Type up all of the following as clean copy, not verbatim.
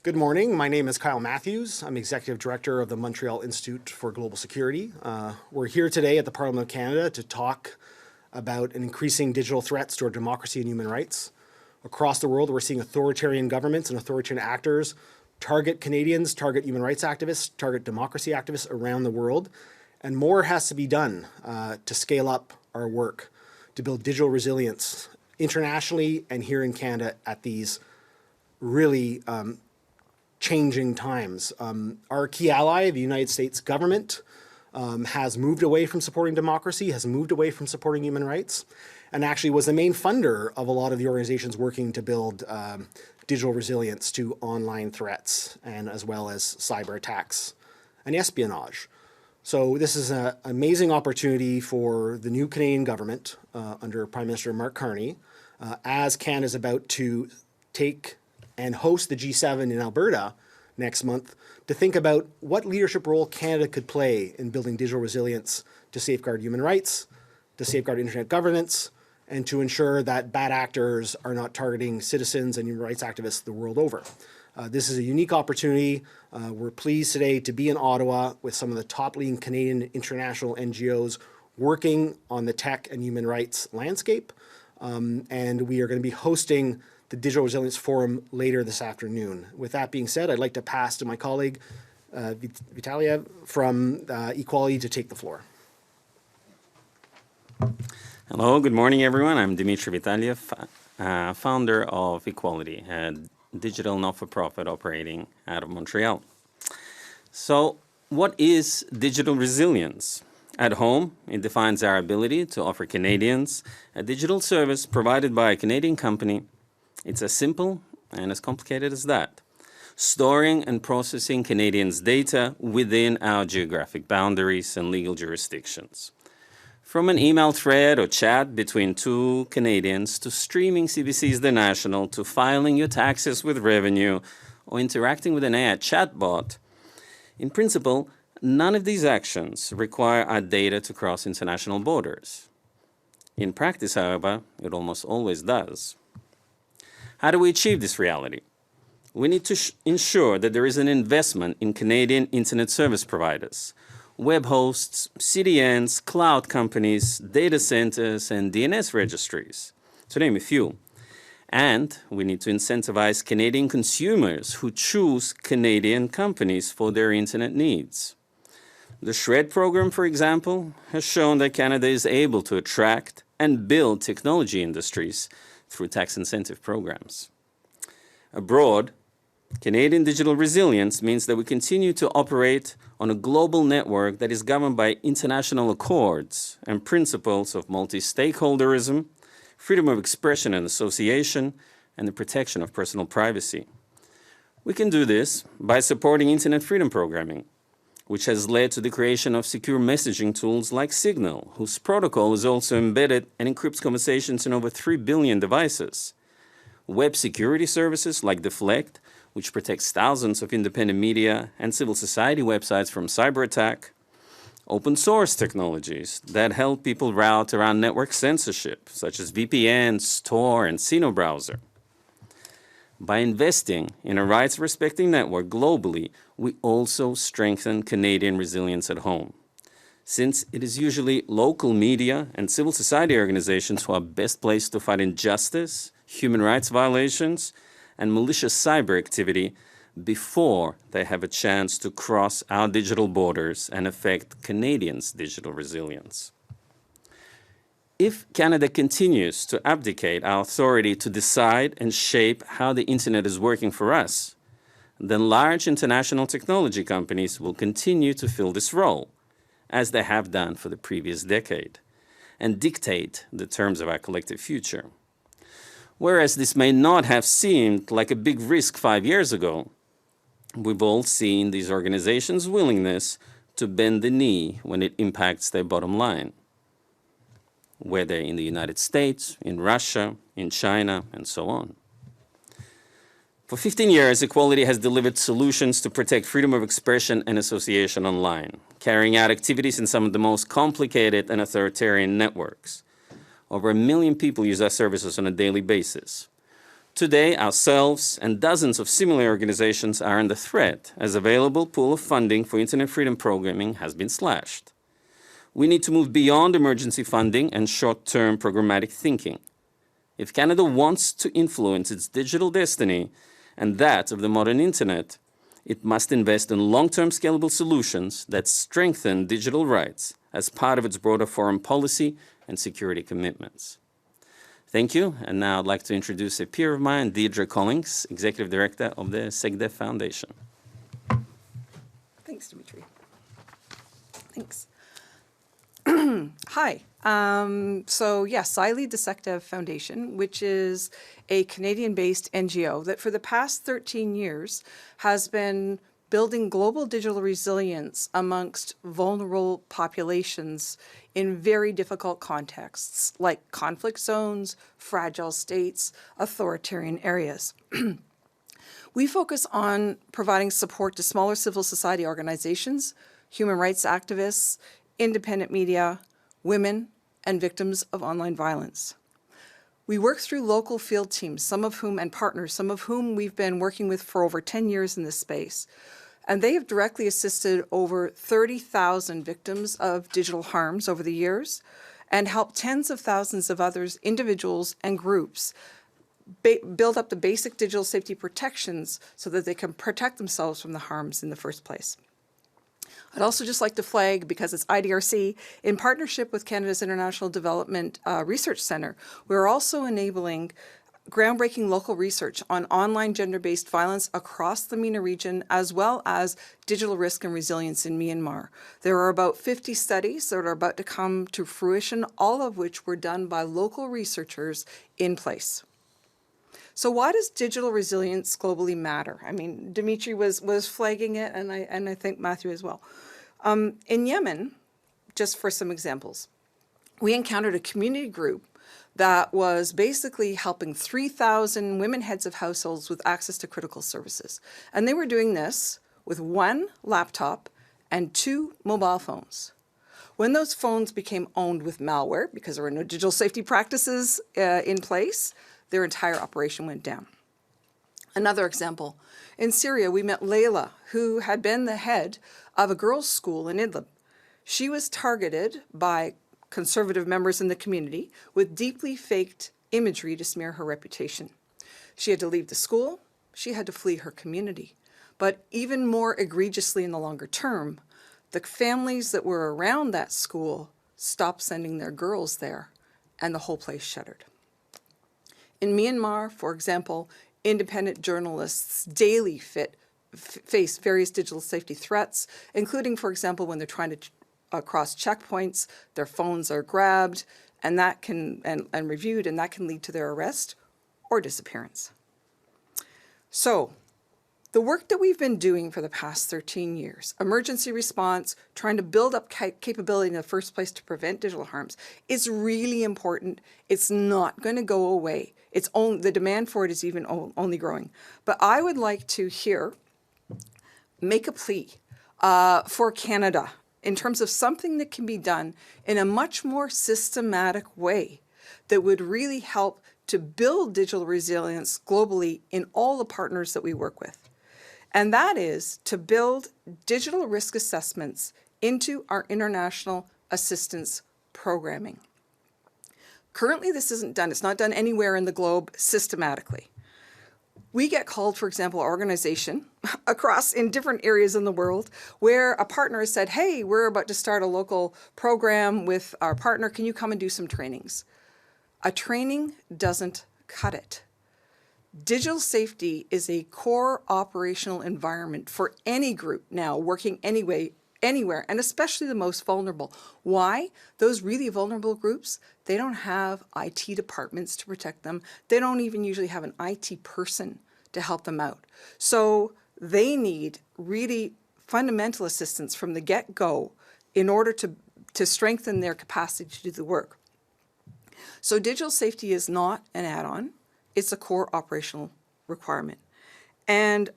Good morning. My name is Kyle Matthews. I'm Executive Director of the Montreal Institute for Global Security. We're here today at the Parliament of Canada to talk about an increasing digital threats to our democracy and human rights. Across the world, we're seeing authoritarian governments and authoritarian actors target Canadians, target human rights activists, target democracy activists around the world. And more has to be done to scale up our work, to build digital resilience internationally and here in Canada at these really changing times. Our key ally, the United States government, has moved away from supporting democracy, has moved away from supporting human rights, and actually was the main funder of a lot of the organizations working to build digital resilience to online threats and as well as cyber attacks and espionage. So this is an amazing opportunity for the new Canadian government under Prime Minister Mark Carney, as Canada is about to take and host the G7 in Alberta next month, to think about what leadership role Canada could play in building digital resilience to safeguard human rights, to safeguard internet governance, and to ensure that bad actors are not targeting citizens and human rights activists the world over. This is a unique opportunity. We're pleased today to be in Ottawa with some of the top leading Canadian international NGOs working on the tech and human rights landscape. And we are going to be hosting the Digital Resilience Forum later this afternoon. With that being said, I'd like to pass to my colleague, Vitaliev from Equality, to take the floor. Hello, good morning, everyone. I'm Dmitri Vitaliev, founder of Equality, a digital not-for-profit operating out of Montreal. So what is digital resilience? At home, it defines our ability to offer Canadians a digital service provided by a Canadian company. It's as simple and as complicated as that. Storing and processing Canadians' data within our geographic boundaries and legal jurisdictions. From an email thread or chat between two Canadians to streaming CBC's The National to filing your taxes with Revenue or interacting with an AI chatbot, in principle, none of these actions require our data to cross international borders. In practice, however, it almost always does. How do we achieve this reality? We need to ensure that there is an investment in Canadian internet service providers, web hosts, CDNs, cloud companies, data centers, and DNS registries, to name a few. And we need to incentivize Canadian consumers who choose Canadian companies for their internet needs. The SHRED program, for example, has shown that Canada is able to attract and build technology industries through tax incentive programs. Abroad, Canadian digital resilience means that we continue to operate on a global network that is governed by international accords and principles of multi-stakeholderism, freedom of expression and association, and the protection of personal privacy. We can do this by supporting internet freedom programming, which has led to the creation of secure messaging tools like Signal, whose protocol is also embedded and encrypts conversations in over 3 billion devices. Web security services like Deflect, which protects thousands of independent media and civil society websites from cyber attack. Open source technologies that help people route around network censorship, such as VPN, Tor, and Sino browser. By investing in a rights-respecting network globally, we also strengthen Canadian resilience at home, since it is usually local media and civil society organizations who are best placed to fight injustice, human rights violations, and malicious cyber activity before they have a chance to cross our digital borders and affect Canadians' digital resilience. If Canada continues to abdicate our authority to decide and shape how the internet is working for us, then large international technology companies will continue to fill this role, as they have done for the previous decade, and dictate the terms of our collective future. Whereas this may not have seemed like a big risk 5 years ago, we've all seen these organizations' willingness to bend the knee when it impacts their bottom line, whether in the United States, in Russia, in China, and so on. For 15 years, Equality has delivered solutions to protect freedom of expression and association online, carrying out activities in some of the most complicated and authoritarian networks. Over 1 million people use our services on a daily basis. Today, ourselves and dozens of similar organizations are under threat as available pool of funding for internet freedom programming has been slashed. We need to move beyond emergency funding and short-term programmatic thinking. If Canada wants to influence its digital destiny and that of the modern internet, it must invest in long-term scalable solutions that strengthen digital rights as part of its broader foreign policy and security commitments. Thank you, and now I'd like to introduce a peer of mine, Deirdre Collins, Executive Director of the SecDev Foundation. Thanks, Dmitri. Thanks. Hi. Yes, I lead the SecDev Foundation, which is a Canadian-based NGO that for the past 13 years has been building global digital resilience amongst vulnerable populations in very difficult contexts like conflict zones, fragile states, authoritarian areas. We focus on providing support to smaller civil society organizations, human rights activists, independent media, women, and victims of online violence. We work through local field teams, and partners, some of whom we've been working with for over 10 years in this space. And they have directly assisted over 30,000 victims of digital harms over the years and helped tens of thousands of others, individuals and groups, build up the basic digital safety protections so that they can protect themselves from the harms in the first place. I'd also just like to flag, because it's IDRC, in partnership with Canada's International Development Research Centre, we're also enabling groundbreaking local research on online gender-based violence across the MENA region, as well as digital risk and resilience in Myanmar. There are about 50 studies that are about to come to fruition, all of which were done by local researchers in place. So why does digital resilience globally matter? I mean, Dmitri was flagging it, and I think Matthew as well. In Yemen, just for some examples, we encountered a community group that was basically helping 3,000 women heads of households with access to critical services. And they were doing this with 1 laptop and 2 mobile phones. When those phones became owned with malware, because there were no digital safety practices in place, their entire operation went down. Another example, in Syria, we met Layla, who had been the head of a girls' school in Idlib. She was targeted by conservative members in the community with deeply faked imagery to smear her reputation. She had to leave the school, she had to flee her community. But even more egregiously in the longer term, the families that were around that school stopped sending their girls there, and the whole place shuttered. In Myanmar, for example, independent journalists daily face various digital safety threats, including, for example, when they're trying to cross checkpoints, their phones are grabbed and reviewed, and that can lead to their arrest or disappearance. So the work that we've been doing for the past 13 years, emergency response, trying to build up capability in the first place to prevent digital harms, is really important. It's not going to go away. The demand for it is even only growing. But I would like to here make a plea for Canada in terms of something that can be done in a much more systematic way that would really help to build digital resilience globally in all the partners that we work with. And that is to build digital risk assessments into our international assistance programming. Currently, this isn't done. It's not done anywhere in the globe systematically. We get called, for example, organization in different areas in the world where a partner has said, hey, we're about to start a local program with our partner. Can you come and do some trainings? A training doesn't cut it. Digital safety is a core operational environment for any group now working anywhere, and especially the most vulnerable. Why? Those really vulnerable groups, they don't have IT departments to protect them. They don't even usually have an IT person to help them out. So they need really fundamental assistance from the get-go in order to strengthen their capacity to do the work. So digital safety is not an add-on. It's a core operational requirement. And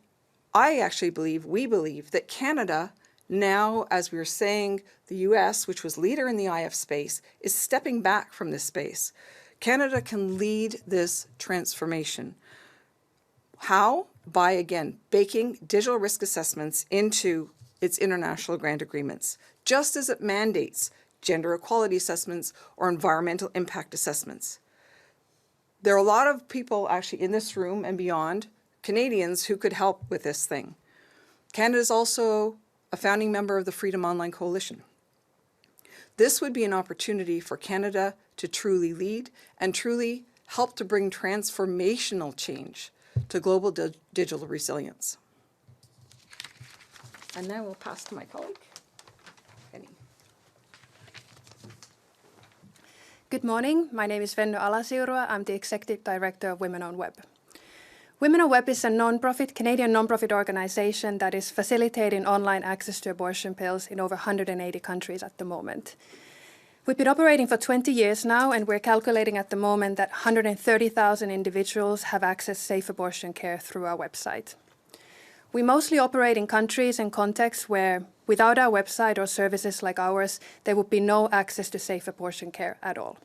we believe that Canada now, as we were saying, the US, which was leader in the IF space, is stepping back from this space. Canada can lead this transformation. How? By, again, baking digital risk assessments into its international grant agreements, just as it mandates gender equality assessments or environmental impact assessments. There are a lot of people actually in this room and beyond, Canadians, who could help with this thing. Canada is also a founding member of the Freedom Online Coalition. This would be an opportunity for Canada to truly lead and truly help to bring transformational change to global digital resilience. And now we'll pass to my colleague, Venny. Good morning. My name is Venny Ala-Suira. I'm the Executive Director of Women on Web. Women on Web is a Canadian non-profit organization that is facilitating online access to abortion pills in over 180 countries at the moment. We've been operating for 20 years now, and we're calculating at the moment that 130,000 individuals have accessed safe abortion care through our website. We mostly operate in countries and contexts where, without our website or services like ours, there would be no access to safe abortion care at all.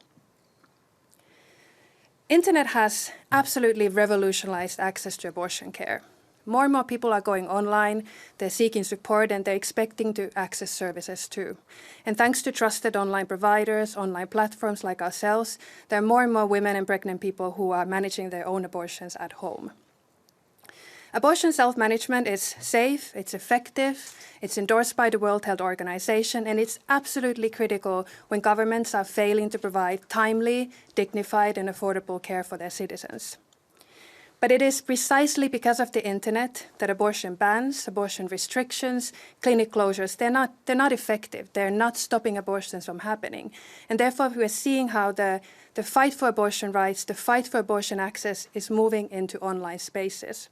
Internet has absolutely revolutionized access to abortion care. More and more people are going online, they're seeking support, and they're expecting to access services too. And thanks to trusted online providers, online platforms like ourselves, there are more and more women and pregnant people who are managing their own abortions at home. Abortion self-management is safe, it's effective, it's endorsed by the World Health Organization, and it's absolutely critical when governments are failing to provide timely, dignified, and affordable care for their citizens. But it is precisely because of the internet that abortion bans, abortion restrictions, clinic closures, they're not effective. They're not stopping abortions from happening. And therefore, we are seeing how the fight for abortion rights, the fight for abortion access is moving into online spaces.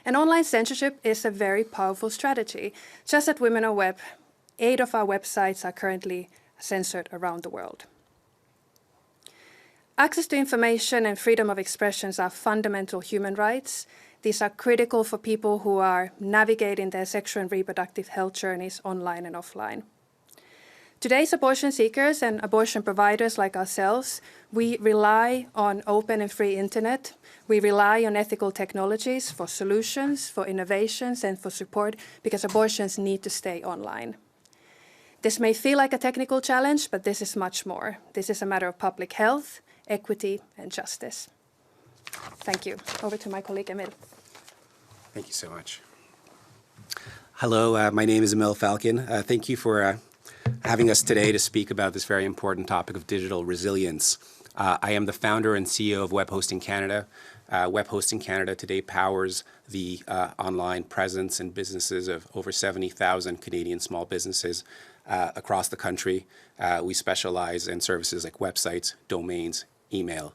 And online censorship is a very powerful strategy. Just at Women on Web, 8 of our websites are currently censored around the world. Access to information and freedom of expressions are fundamental human rights. These are critical for people who are navigating their sexual and reproductive health journeys online and offline. Today's abortion seekers and abortion providers like ourselves, we rely on open and free internet. We rely on ethical technologies for solutions, for innovations, and for support, because abortions need to stay online. This may feel like a technical challenge, but this is much more. This is a matter of public health, equity, and justice. Thank you. Over to my colleague, Emil. Thank you so much. Hello, my name is Emil Falcon. Thank you for having us today to speak about this very important topic of digital resilience. I am the founder and CEO of Web Hosting Canada. Web Hosting Canada today powers the online presence and businesses of over 70,000 Canadian small businesses across the country. We specialize in services like websites, domains, email.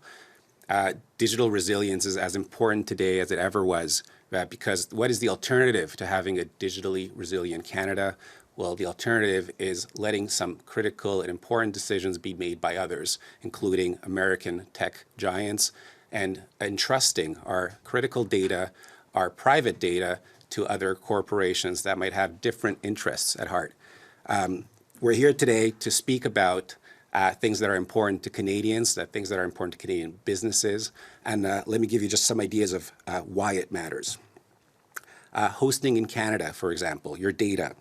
Digital resilience is as important today as it ever was, because what is the alternative to having a digitally resilient Canada? Well, the alternative is letting some critical and important decisions be made by others, including American tech giants, and entrusting our critical data, our private data, to other corporations that might have different interests at heart. We're here today to speak about things that are important to Canadians, things that are important to Canadian businesses, and let me give you just some ideas of why it matters. Hosting in Canada, for example, your data,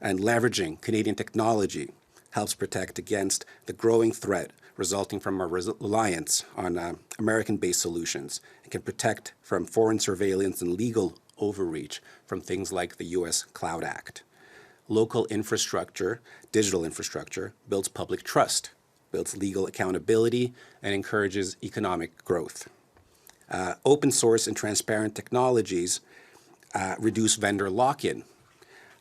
and leveraging Canadian technology helps protect against the growing threat resulting from our reliance on American-based solutions, and can protect from foreign surveillance and legal overreach from things like the U.S. Cloud Act. Local infrastructure, digital infrastructure, builds public trust, builds legal accountability, and encourages economic growth. Open source and transparent technologies reduce vendor lock-in,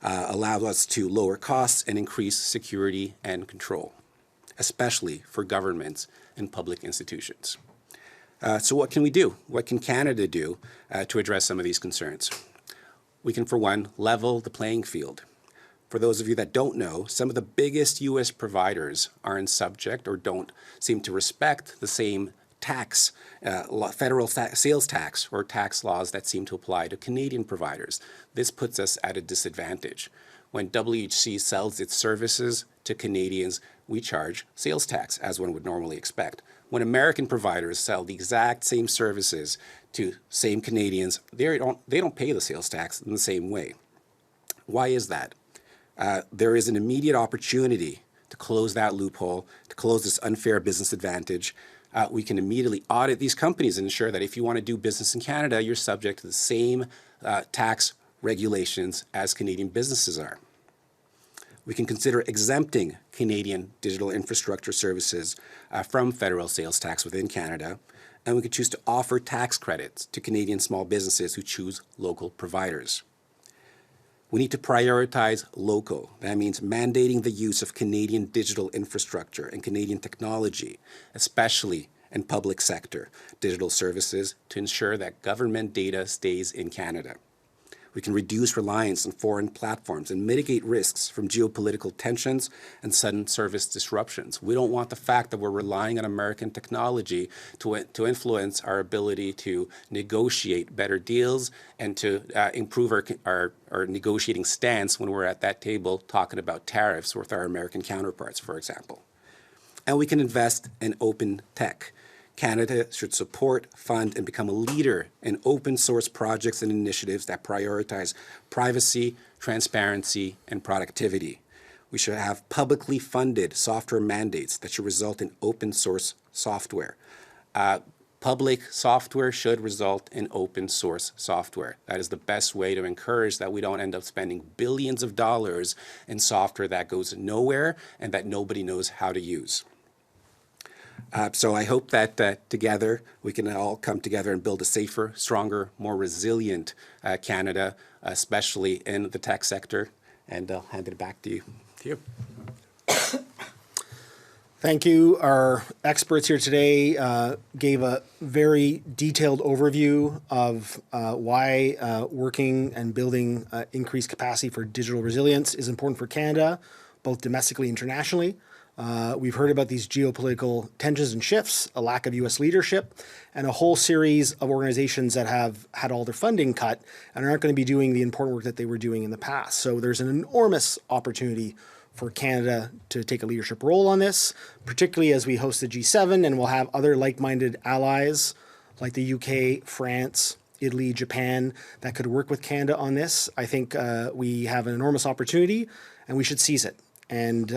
allow us to lower costs and increase security and control, especially for governments and public institutions. So what can we do? What can Canada do to address some of these concerns? We can, for one, level the playing field. For those of you that don't know, some of the biggest U.S. providers aren't subject or don't seem to respect the same tax, federal sales tax or tax laws that seem to apply to Canadian providers. This puts us at a disadvantage. When WHC sells its services to Canadians, we charge sales tax, as one would normally expect. When American providers sell the exact same services to same Canadians, they don't pay the sales tax in the same way. Why is that? There is an immediate opportunity to close that loophole, to close this unfair business advantage. We can immediately audit these companies and ensure that if you want to do business in Canada, you're subject to the same tax regulations as Canadian businesses are. We can consider exempting Canadian digital infrastructure services from federal sales tax within Canada, and we could choose to offer tax credits to Canadian small businesses who choose local providers. We need to prioritize local. That means mandating the use of Canadian digital infrastructure and Canadian technology, especially in public sector digital services, to ensure that government data stays in Canada. We can reduce reliance on foreign platforms and mitigate risks from geopolitical tensions and sudden service disruptions. We don't want the fact that we're relying on American technology to influence our ability to negotiate better deals and to improve our negotiating stance when we're at that table talking about tariffs with our American counterparts, for example. And we can invest in open tech. Canada should support, fund, and become a leader in open source projects and initiatives that prioritize privacy, transparency, and productivity. We should have publicly funded software mandates that should result in open source software. Public software should result in open source software. That is the best way to encourage that we don't end up spending billions of dollars in software that goes nowhere and that nobody knows how to use. So I hope that together we can all come together and build a safer, stronger, more resilient Canada, especially in the tech sector. And I'll hand it back to you. Thank you. Our experts here today gave a very detailed overview of why working and building increased capacity for digital resilience is important for Canada, both domestically and internationally. We've heard about these geopolitical tensions and shifts, a lack of U.S. leadership, and a whole series of organizations that have had all their funding cut and aren't going to be doing the important work that they were doing in the past. So there's an enormous opportunity for Canada to take a leadership role on this, particularly as we host the G7 and we'll have other like-minded allies like the UK, France, Italy, Japan that could work with Canada on this. I think we have an enormous opportunity and we should seize it. And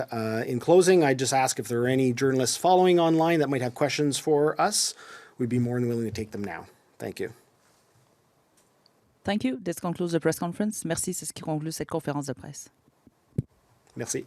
in closing, I just ask if there are any journalists following online that might have questions for us. We'd be more than willing to take them now. Thank you. Thank you. This concludes the press conference. Merci, c'est ce qui conclut cette conférence de presse. Merci.